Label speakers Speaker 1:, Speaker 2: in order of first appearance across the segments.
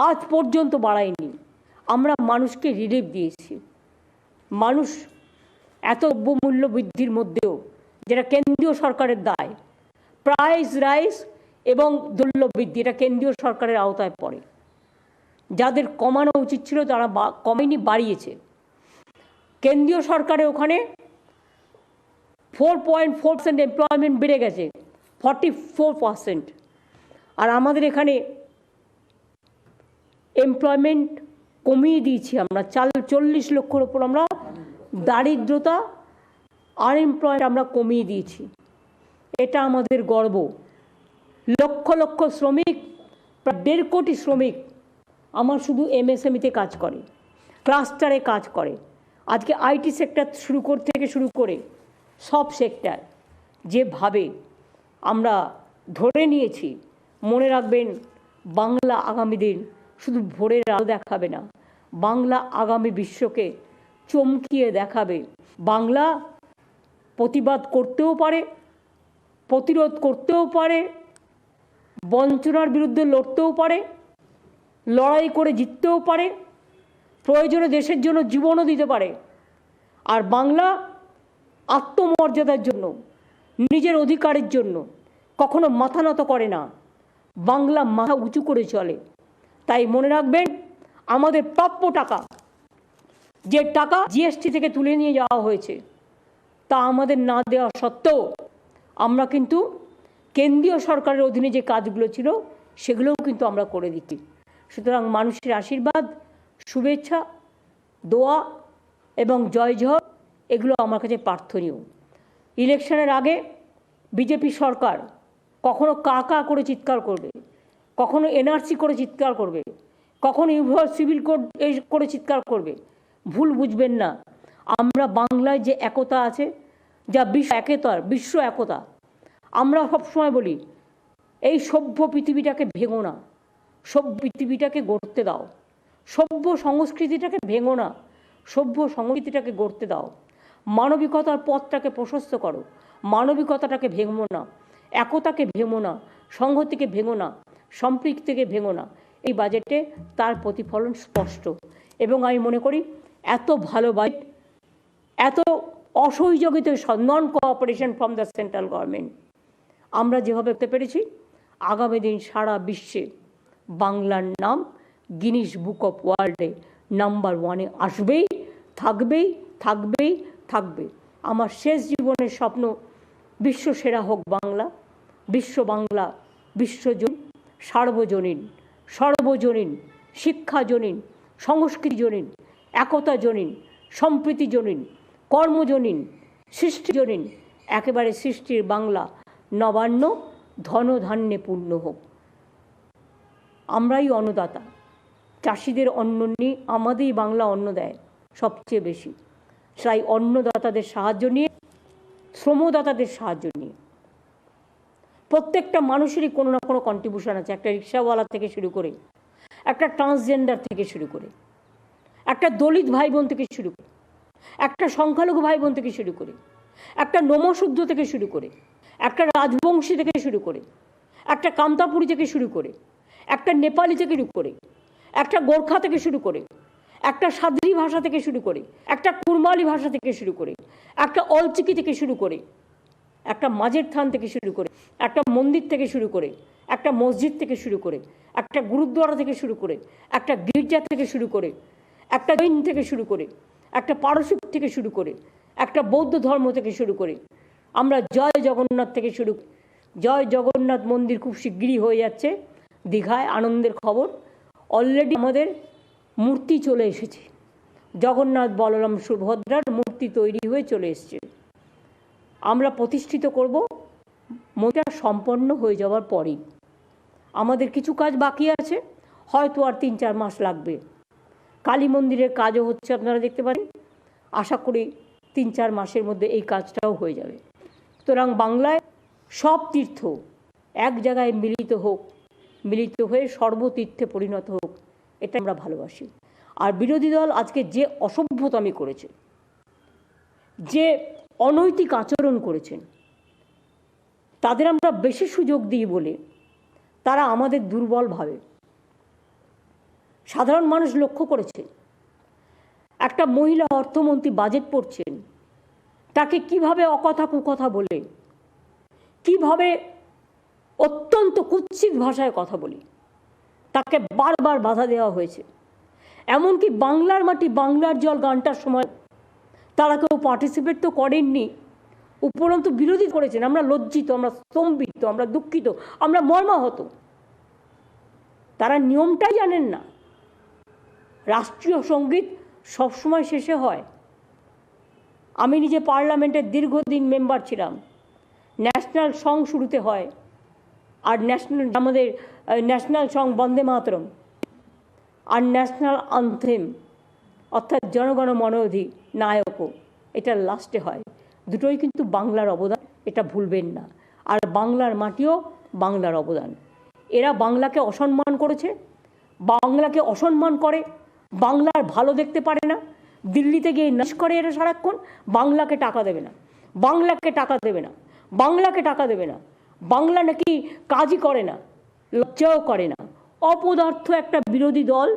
Speaker 1: আজ পর্যন্ত বাড়ায়নি। আমরা মানুষকে রিলিফ দিয়েছি। মানুষ এত দ্রব্যমূল্য বৃদ্ধির মধ্যেও, যেটা কেন্দ্রীয় সরকারের দায়, প্রাইস রাইস এবং মূল্য বৃদ্ধি, এটা কেন্দ্রীয় সরকারের আওতায় পড়ে। যাদের কমানো উচিত ছিল তারা কমেনি, বাড়িয়েছে। কেন্দ্রীয় সরকারের ওখানে 4.4% এমপ্লয়মেন্ট বেড়ে গেছে, 44%। আর আমাদের এখানে এমপ্লয়মেন্ট কমিয়ে দিয়েছি আমরা। 40 লক্ষের ওপর আমরা দারিদ্রতা, আনএমপ্লয়েড আমরা কমিয়ে দিয়েছি। এটা আমাদের গর্ব। লক্ষ লক্ষ শ্রমিক, প্রায় 1.5 কোটি শ্রমিক আমার শুধু এমএসএমইতে কাজ করে, ক্লাস্টারে কাজ করে। আজকে আইটি সেক্টর থেকে শুরু করে সব সেক্টর যেভাবে আমরা ধরে নিয়েছি, মনে রাখবেন বাংলা আগামী দিন শুধু ভোরের আলো দেখাবে না, বাংলা আগামী বিশ্বকে চমকিয়ে দেখাবে। বাংলা প্রতিবাদ করতেও পারে, প্রতিরোধ করতেও পারে, বঞ্চনার বিরুদ্ধে লড়তেও পারে, লড়াই করে জিততেও পারে, প্রয়োজনে দেশের জন্য জীবনও দিতে পারে। আর বাংলা আত্মমর্যাদার জন্য, নিজের অধিকারের জন্য কখনো মাথা নত করে না। বাংলা মাথা উঁচু করে চলে। তাই মনে রাখবেন, আমাদের প্রাপ্য টাকা, যে টাকা জিএসটি থেকে তুলে নিয়ে যাওয়া হয়েছে, তা আমাদের না দেওয়া সত্ত্বেও আমরা কিন্তু কেন্দ্রীয় সরকারের অধীনে যে কাজগুলো ছিল সেগুলোও কিন্তু আমরা করে দিচ্ছি। সুতরাং মানুষের আশীর্বাদ, শুভেচ্ছা, দোয়া এবং জয়ঝড় এগুলো আমার কাছে প্রার্থনীয়। ইলেকশনের আগে বিজেপি সরকার কখনো কা কা করে চিৎকার করবে, কখনো এনআরসি করে চিৎকার করবে, কখনো ইউনিভার্স সিভিল কোড করে চিৎকার করবে। ভুল বুঝবেন না, আমরা বাংলায় যে একতা আছে, যা বিশ্ব একতা, আমরা সবসময় বলি এই সভ্য পৃথিবীটাকে ভেঙো না, সভ্য পৃথিবীটাকে গড়তে দাও। সভ্য সংস্কৃতিটাকে ভেঙো না, সভ্য সংস্কৃতিটাকে গড়তে দাও। মানবিকতার পথটাকে প্রশস্ত করো, মানবিকতাটাকে ভেঙো না, একতাকে ভেঙো না, সংহতিকে ভেঙো না, সম্পৃক্তিকে ভেঙো না। এই বাজেটে তার প্রতিফলন স্পষ্ট। এবং আমি মনে করি এত ভালো বাজেট, এত অসহযোগিত non cooperation from the central government আমরা যেভাবে দেখতে পেরেছি, আগামী দিন সারা বিশ্বে বাংলার নাম গিনিস বুক অফ ওয়ার্ল্ডে নাম্বার 1-এ আসবেই, থাকবেই, থাকবেই, থাকবে। আমার শেষ জীবনের স্বপ্ন বিশ্বসেরা হোক বাংলা, বাংলা বিশ্বজনীন, সার্বজনীন, সর্বজনীন, শিক্ষাজনীন, সংস্কৃতিজনীন, একতাজনীন, সম্প্রীতিজনীন, কর্মজনীন, সৃষ্টিজনীন, একেবারে সৃষ্টির বাংলা নবান্ন ধনধান্যে পূর্ণ হোক। আমরাই অন্নদাতা, চাষিদের অন্ন নিয়ে আমাদেরই বাংলা অন্ন দেয় সবচেয়ে বেশি। তাই অন্নদাতাদের সাহায্য নিয়ে, শ্রমদাতাদের সাহায্য নিয়ে প্রত্যেকটা মানুষেরই কোনো না কোনো কন্ট্রিবিউশন আছে। একটা রিক্সাওয়ালা থেকে শুরু করে, একটা ট্রান্সজেন্ডার থেকে শুরু করে, একটা দলিত ভাই বোন থেকে শুরু করে, একটা সংখ্যালঘু ভাই বোন থেকে শুরু করে, একটা নমশূদ্র থেকে শুরু করে, একটা রাজবংশী থেকে শুরু করে, একটা কামতাপুরী থেকে শুরু করে, একটা নেপালি থেকে শুরু করে, একটা গোর্খা থেকে শুরু করে, একটা সাদ্রি ভাষা থেকে শুরু করে, একটা কুরমালি ভাষা থেকে শুরু করে, একটা অলচিকি থেকে শুরু করে, একটা মাঝের থান থেকে শুরু করে, একটা মন্দির থেকে শুরু করে, একটা মসজিদ থেকে শুরু করে, একটা গুরুদ্বারা থেকে শুরু করে, একটা গির্জা থেকে শুরু করে, একটা জৈন থেকে শুরু করে, একটা পারসিক থেকে শুরু করে, একটা বৌদ্ধ ধর্ম থেকে শুরু করে, আমরা জয় জগন্নাথ থেকে শুরু, জয় জগন্নাথ মন্দির খুব শিগগিরই হয়ে যাচ্ছে দীঘায়, আনন্দের খবর। অলরেডি আমাদের মূর্তি চলে এসেছে, জগন্নাথ বলরাম সুভদ্রার মূর্তি তৈরি হয়ে চলে এসেছে। আমরা প্রতিষ্ঠিত করব মন্দিরটা সম্পন্ন হয়ে যাওয়ার পরেই। আমাদের কিছু কাজ বাকি আছে, হয়তো আর 3-4 মাস লাগবে। কালী মন্দিরের কাজও হচ্ছে, আপনারা দেখতে পারেন। আশা করি 3-4 মাসের মধ্যে এই কাজটাও হয়ে যাবে। সুতরাং বাংলায় সব তীর্থ এক জায়গায় মিলিত হোক, মিলিত হয়ে সর্বতীর্থে পরিণত হোক, এটা আমরা ভালোবাসি। আর বিরোধী দল আজকে যে অসভ্যতামি করেছে, যে অনৈতিক আচরণ করেছেন, তাদের আমরা বেশি সুযোগ দিই বলে তারা আমাদের দুর্বল ভাবে। সাধারণ মানুষ লক্ষ্য করেছে একটা মহিলা অর্থমন্ত্রী বাজেট পড়ছেন, তাকে কিভাবে অকথা কুকথা বলে, কিভাবে অত্যন্ত কুৎসিত ভাষায় কথা বলি, তাকে বারবার বাধা দেওয়া হয়েছে। এমনকি বাংলার মাটি বাংলার জল গানটার সময় তারা কেউ পার্টিসিপেট তো করেননি, উপরন্তু বিরোধী করেছেন। আমরা লজ্জিত, আমরা স্তম্ভিত, আমরা দুঃখিত, আমরা মর্মাহত। তারা নিয়মটাই জানেন না। রাষ্ট্রীয় সঙ্গীত সবসময় শেষে হয়। আমি নিজে পার্লামেন্টের দীর্ঘদিন মেম্বার ছিলাম। ন্যাশনাল সং শুরুতে হয়, আর আমাদের ন্যাশনাল সং বন্দে মাতরম, আর ন্যাশনাল আনথেম অর্থাৎ জনগণ মন অধিনায়কও, এটা লাস্টে হয়। দুটোই কিন্তু বাংলার অবদান, এটা ভুলবেন না। আর বাংলার মাটিও বাংলার অবদান। এরা বাংলাকে অসম্মান করেছে, বাংলাকে অসম্মান করে, বাংলার ভালো দেখতে পারে না। দিল্লিতে গিয়ে নাশ করে এরা সারাক্ষণ, বাংলাকে টাকা দেবে না, বাংলাকে টাকা দেবে না, বাংলাকে টাকা দেবে না। বাংলা নাকি কাজই করে না, লজ্জাও করে না। অপদার্থ একটা বিরোধী দল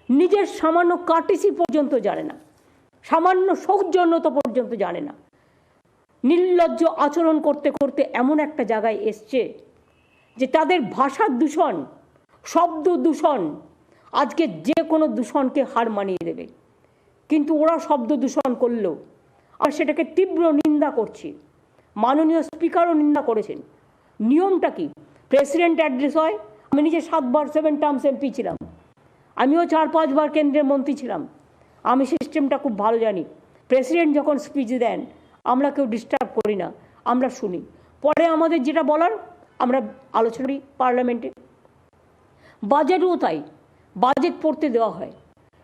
Speaker 1: নিজের সামান্য কাটিসি পর্যন্ত জানে না, সামান্য সৌজন্যতা পর্যন্ত জানে না। নির্লজ্জ আচরণ করতে করতে এমন একটা জায়গায় এসছে যে তাদের ভাষার দূষণ, শব্দ দূষণ আজকে যে কোনো দূষণকে হার মানিয়ে দেবে। কিন্তু ওরা শব্দ দূষণ করলো, আর সেটাকে তীব্র নিন্দা করছি। মাননীয় স্পিকারও নিন্দা করেছেন। নিয়মটা কি? প্রেসিডেন্ট অ্যাড্রেস হয়। আমি নিজে 7 বার 7 টার্মস এমপি ছিলাম, আমিও 4-5 বার কেন্দ্রের মন্ত্রী ছিলাম। আমি সিস্টেমটা খুব ভালো জানি। প্রেসিডেন্ট যখন স্পিচ দেন আমরা কেউ ডিস্টার্ব করি না, আমরা শুনি। পরে আমাদের যেটা বলার আমরা আলোচনা করি পার্লামেন্টে। বাজেটও তাই, বাজেট পড়তে দেওয়া হয়।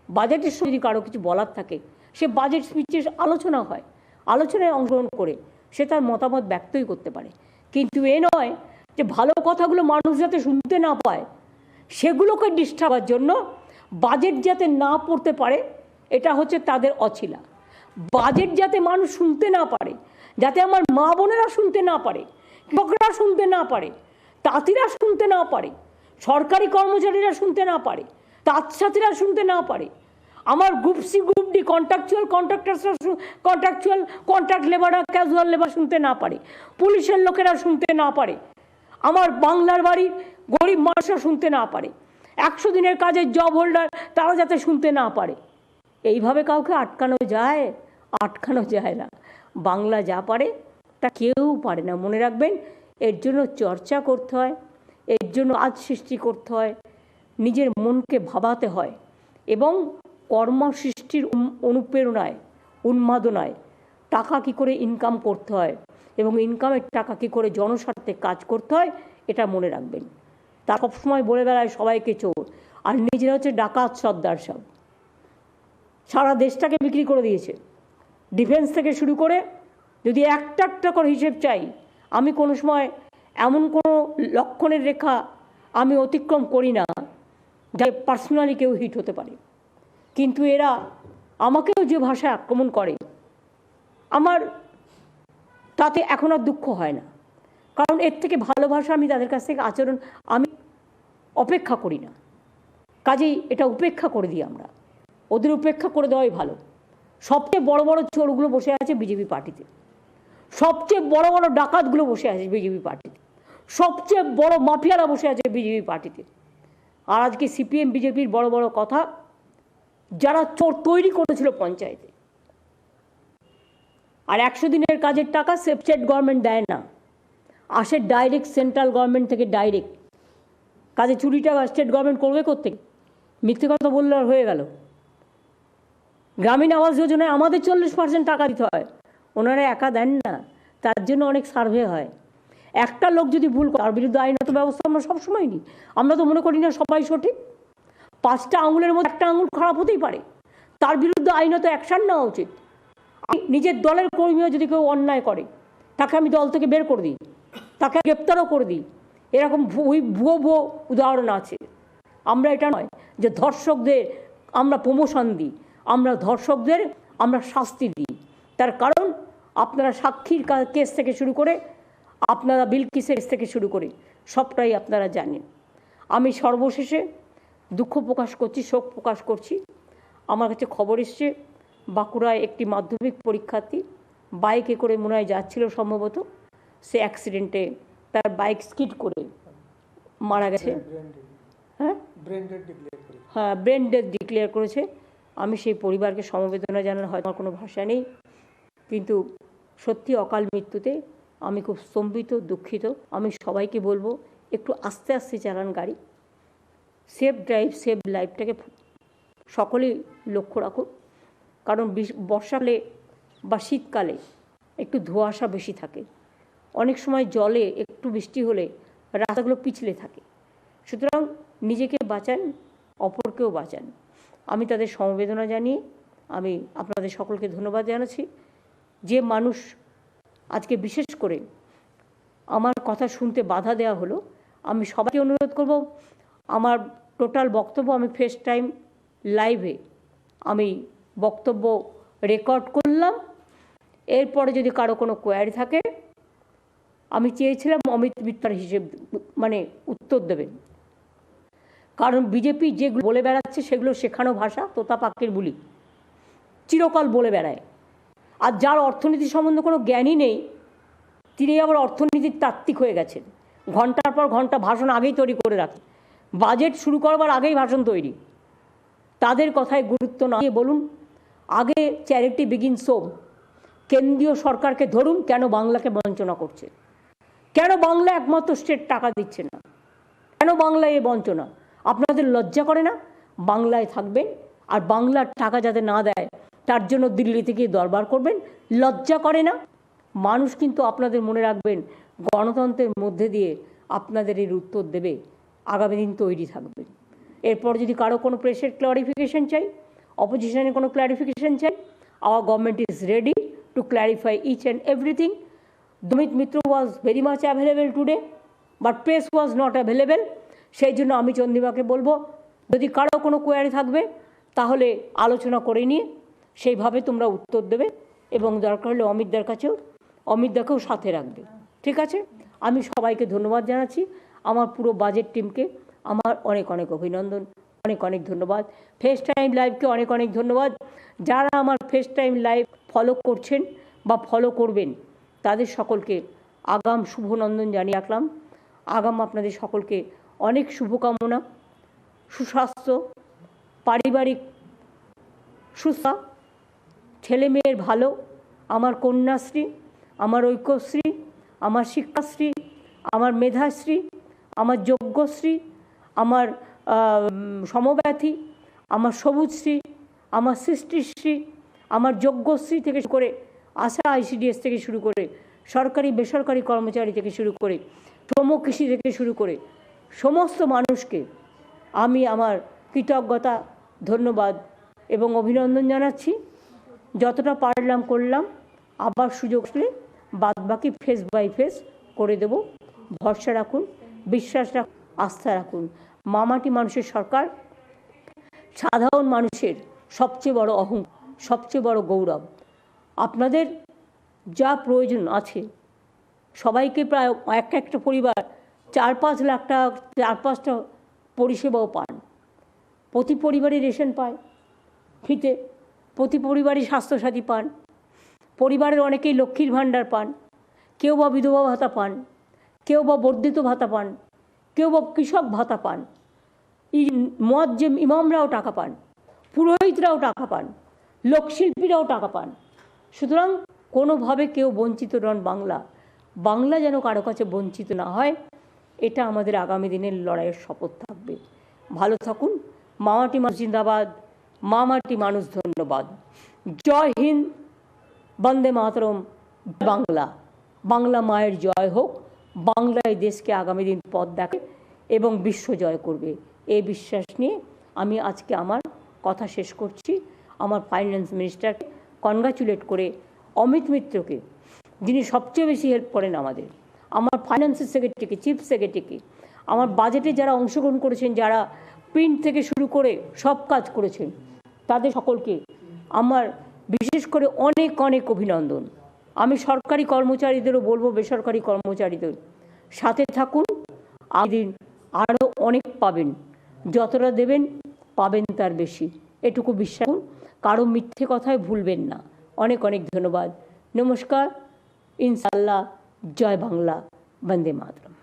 Speaker 1: বাজেটের সময় যদি কারো কিছু বলার থাকে, সে বাজেট স্পিচের আলোচনা হয়, আলোচনায় অংশগ্রহণ করে সে তার মতামত ব্যক্তই করতে পারে। কিন্তু এ নয় যে ভালো কথাগুলো মানুষ যাতে শুনতে না পায় সেগুলোকে ডিস্টার্বের জন্য বাজেট যাতে না পড়তে পারে, এটা হচ্ছে তাদের অছিলা। বাজেট যাতে মানুষ শুনতে না পারে, যাতে আমার মা বোনেরা শুনতে না পারে, কৃষকরা শুনতে না পারে, তাঁতিরা শুনতে না পারে, সরকারি কর্মচারীরা শুনতে না পারে, তাঁত সাথীরা শুনতে না পারে, আমার group C group D contractual contract লেবাররা ক্যাজুয়াল লেবার শুনতে না পারে, পুলিশের লোকেরা শুনতে না পারে, আমার বাংলার বাড়ির গরিব মানুষরা শুনতে না পারে, 100 দিনের কাজের জব হোল্ডার তারা যাতে শুনতে না পারে। এইভাবে কাউকে আটকানো যায়? আটকানো যায় না। বাংলা যা পারে তা কেউ পারে না। মনে রাখবেন, এর জন্য চর্চা করতে হয়, এর জন্য আজ সৃষ্টি করতে হয়, নিজের মনকে ভাবাতে হয়, এবং কর্মসৃষ্টির অনুপ্রেরণায়, উন্মাদনায় টাকা কী করে ইনকাম করতে হয় এবং ইনকামের টাকা কী করে জনস্বার্থে কাজ করতে হয়, এটা মনে রাখবেন। তা সবসময় বলে বেড়ায় সবাইকে চোর, আর নিজেরা হচ্ছে ডাকাত সর্দার সব। সারা দেশটাকে বিক্রি করে দিয়েছে। ডিফেন্স থেকে শুরু করে যদি একটা করে হিসেব চাই, আমি কোনো সময় এমন কোনো লক্ষণের রেখা আমি অতিক্রম করি না যা পার্সোনালি কেউ হিট হতে পারে। কিন্তু এরা আমাকেও যে ভাষায় আক্রমণ করে, আমার তাতে এখন আর দুঃখ হয় না, কারণ এর থেকে ভালো ভাষা আমি তাদের কাছ থেকে আচরণ আমি অপেক্ষা করি না। কাজেই এটা উপেক্ষা করে দিই আমরা, ওদের উপেক্ষা করে দেওয়াই ভালো। সবচেয়ে বড় বড় চোরগুলো বসে আছে বিজেপি পার্টিতে, সবচেয়ে বড় বড় ডাকাতগুলো বসে আছে বিজেপি পার্টিতে, সবচেয়ে বড় মাফিয়ারা বসে আছে বিজেপি পার্টিতে। আর আজকে সিপিএম বিজেপির বড় বড় কথা, যারা চোর তৈরি করেছিল পঞ্চায়েতে। আর 100 দিনের কাজের টাকা স্টেট গভর্নমেন্ট দেয় না, আসে ডাইরেক্ট সেন্ট্রাল গভর্নমেন্ট থেকে ডাইরেক্ট। কাজে চুরিটা স্টেট গভর্নমেন্ট করবে কোত্থেকে? মিথ্যে কথা বললে আর হয়ে গেল। গ্রামীণ আবাস যোজনায় আমাদের 40% টাকা দিতে হয়, ওনারা একা দেন না, তার জন্য অনেক সার্ভে হয়। একটা লোক যদি ভুল করে তার বিরুদ্ধে আইনত ব্যবস্থা আমরা সবসময় নিই। আমরা তো মনে করি না সবাই সঠিক। 5টা আঙুলের মধ্যে একটা আঙুল খারাপ হতেই পারে, তার বিরুদ্ধে আইনত অ্যাকশন নেওয়া উচিত। নিজের দলের কর্মীও যদি কেউ অন্যায় করে, তাকে আমি দল থেকে বের করে দিই, তাকে গ্রেপ্তারও করে দিই। এরকম ভুয়ো উদাহরণ আছে। আমরা এটা নয় যে ধর্ষকদের আমরা প্রমোশন দিই, আমরা ধর্ষকদের আমরা শাস্তি দিই। তার কারণ আপনারা সাক্ষীর কেস থেকে শুরু করে, আপনারা বিলকিসের কেস থেকে শুরু করে সবটাই আপনারা জানেন। আমি সর্বশেষে দুঃখ প্রকাশ করছি, শোক প্রকাশ করছি। আমার কাছে খবর এসছে বাঁকুড়ায় একটি মাধ্যমিক পরীক্ষার্থী বাইকে করে মনে হয় যাচ্ছিল সম্ভবত, সে অ্যাক্সিডেন্টে তার বাইক স্কিড করে মারা গেছে। হ্যাঁ, ব্রেন ডেথ ডিক্লেয়ার করেছে। আমি সেই পরিবারকে সমবেদনা জানার হয়তো আমার কোনো ভাষা নেই, কিন্তু সত্যি অকাল মৃত্যুতে আমি খুব স্তম্ভিত, দুঃখিত। আমি সবাইকে বলবো একটু আস্তে আস্তে চালান গাড়ি, সেফ ড্রাইভ সেভ লাইফটাকে সকলেই লক্ষ্য রাখুন। কারণ বর্ষাকালে বা শীতকালে একটু ধোঁয়াশা বেশি থাকে, অনেক সময় জলে একটু বৃষ্টি হলে রাস্তাগুলো পিছলে থাকে। সুতরাং নিজেকে বাঁচান, অপরকেও বাঁচান। আমি তাদের সমবেদনা জানিয়ে আমি আপনাদের সকলকে ধন্যবাদ জানাচ্ছি। যে মানুষ আজকে বিশেষ করে আমার কথা শুনতে বাধা দেওয়া হলো, আমি সবাইকে অনুরোধ করব, আমার টোটাল বক্তব্য আমি ফেস টাইম লাইভে আমি বক্তব্য রেকর্ড করলাম। এরপরে যদি কারো কোনো কোয়ারি থাকে, আমি চেয়েছিলাম অমিত মিত্র হিসেবে মানে উত্তর দেবেন। কারণ বিজেপি যেগুলো বলে বেড়াচ্ছে সেগুলো শেখানো ভাষা, তোতা পাখির বুলি, চিরকাল বলে বেড়ায়। আর যার অর্থনীতি সম্বন্ধে কোনো জ্ঞানই নেই, তিনি আবার অর্থনীতির তাত্ত্বিক হয়ে গেছেন। ঘন্টার পর ঘন্টা ভাষণ আগেই তৈরি করে রাখে, বাজেট শুরু করবার আগেই ভাষণ তৈরি। তাদের কথায় গুরুত্ব না দিয়ে বলুন, আগে চ্যারিটি বিগিনস হোম। কেন্দ্রীয় সরকারকে ধরুন, কেন বাংলাকে বঞ্চনা করছে, কেন বাংলা একমাত্র স্টেট টাকা দিচ্ছে না, কেন বাংলায় এ বঞ্চনা? আপনাদের লজ্জা করে না? বাংলায় থাকবেন আর বাংলার টাকা যাতে না দেয় তার জন্য দিল্লি থেকে দরবার করবেন, লজ্জা করে না? মানুষ কিন্তু আপনাদের মনে রাখবেন, গণতন্ত্রের মধ্যে দিয়ে আপনাদের এর উত্তর দেবে, আগামী দিন তৈরি থাকবেন। এরপর যদি কারো কোনো প্রেসের ক্লারিফিকেশন চাই, অপোজিশনে কোনো ক্লারিফিকেশন চাই, our government is ready to clarify each and everything. Amit Mitra was very much available today, but press was not available. সেই জন্য আমি চন্দ্রিমাকে বলবো, যদি কারো কোনো কোয়ারি থাকবে তাহলে আলোচনা করে নিয়ে সেইভাবে তোমরা উত্তর দেবে, এবং দরকার হলে অমিতদাকেও সাথে রাখবে। ঠিক আছে? আমি সবাইকে ধন্যবাদ জানাচ্ছি। আমার পুরো বাজেট টিমকে আমার অনেক অনেক অভিনন্দন, অনেক অনেক ধন্যবাদ। ফেস টাইম লাইভকে অনেক অনেক ধন্যবাদ। যারা আমার ফেস টাইম লাইভ ফলো করছেন বা ফলো করবেন তাদের সকলকে আগাম শুভনন্দন জানিয়ে রাখলাম। আগাম আপনাদের সকলকে অনেক শুভকামনা, সুস্বাস্থ্য, পারিবারিক সুস্থতা, ছেলে মেয়ের ভালো, আমার কন্যাশ্রী, আমার ঐক্যশ্রী, আমার শিক্ষাশ্রী, আমার মেধাশ্রী, আমার যজ্ঞশ্রী, আমার সমব্যথী, আমার সবুজশ্রী, আমার সৃষ্টিশ্রী, আমার যজ্ঞশ্রী থেকে করে আশা আইসিডিএস থেকে শুরু করে সরকারি বেসরকারি কর্মচারী থেকে শুরু করে শ্রম কৃষি থেকে শুরু করে সমস্ত মানুষকে আমি আমার কৃতজ্ঞতা, ধন্যবাদ এবং অভিনন্দন জানাচ্ছি। যতটা পারলাম করলাম, আবার সুযোগ আসলে বাদবাকি ফেস বাই ফেস করে দেব। ভরসা রাখুন, বিশ্বাস রাখুন, আস্থা রাখুন। মামাটি মানুষের সরকার সাধারণ মানুষের সবচেয়ে বড় অহংকার, সবচেয়ে বড় গৌরব। আপনাদের যা প্রয়োজন আছে, সবাইকে প্রায় একটা পরিবার 4-5 লাখ টাকা 4-5টা পরিষেবাও পান। প্রতি পরিবারই রেশন পায় ফ্রিতে, প্রতি পরিবারই স্বাস্থ্যসাথী পান, পরিবারের অনেকেই লক্ষ্মীর ভাণ্ডার পান, কেউ বা বিধবা ভাতা পান, কেউ বা বর্ধিত ভাতা পান, কেউ বা কৃষক ভাতা পান, মুয়াজ্জিম ইমামরাও টাকা পান, পুরোহিতরাও টাকা পান, লোকশিল্পীরাও টাকা পান। সুতরাং কোনোভাবে কেউ বঞ্চিত নন। বাংলা যেন কারো কাছে বঞ্চিত না হয়, এটা আমাদের আগামী দিনের লড়াইয়ের শপথ থাকবে। ভালো থাকুন। মামাটি মানুষ জিন্দাবাদ, মামাটি মানুষ ধন্যবাদ। জয় হিন্দ, বন্দে মাতরম। বাংলা, বাংলা মায়ের জয় হোক। বাংলায় দেশকে আগামী দিন পথ দেখে এবং বিশ্ব জয় করবে, এই বিশ্বাস নিয়ে আমি আজকে আমার কথা শেষ করছি। আমার ফাইন্যান্স মিনিস্টারকে কনগ্রাচুলেট করে, অমিত মিত্রকে যিনি সবচেয়ে বেশি হেল্প করেন আমাদের, আমার ফাইন্যান্সের সেক্রেটারিকে, চিফ সেক্রেটারিকে, আমার বাজেটে যারা অংশগ্রহণ করেছেন, যারা প্রিন্ট থেকে শুরু করে সব কাজ করেছেন, তাদের সকলকে আমার বিশেষ করে অনেক অনেক অভিনন্দন। আমি সরকারি কর্মচারীদেরও বলবো, বেসরকারি কর্মচারীদের সাথে থাকুন, দিন আরও অনেক পাবেন। যতটা দেবেন পাবেন তার বেশি, এটুকু বিশ্বাস করুন, কারো মিথ্যে কথায় ভুলবেন না। অনেক অনেক ধন্যবাদ। নমস্কার। ইনশাআল্লাহ। জয় বাংলা। বন্দে মাতরম।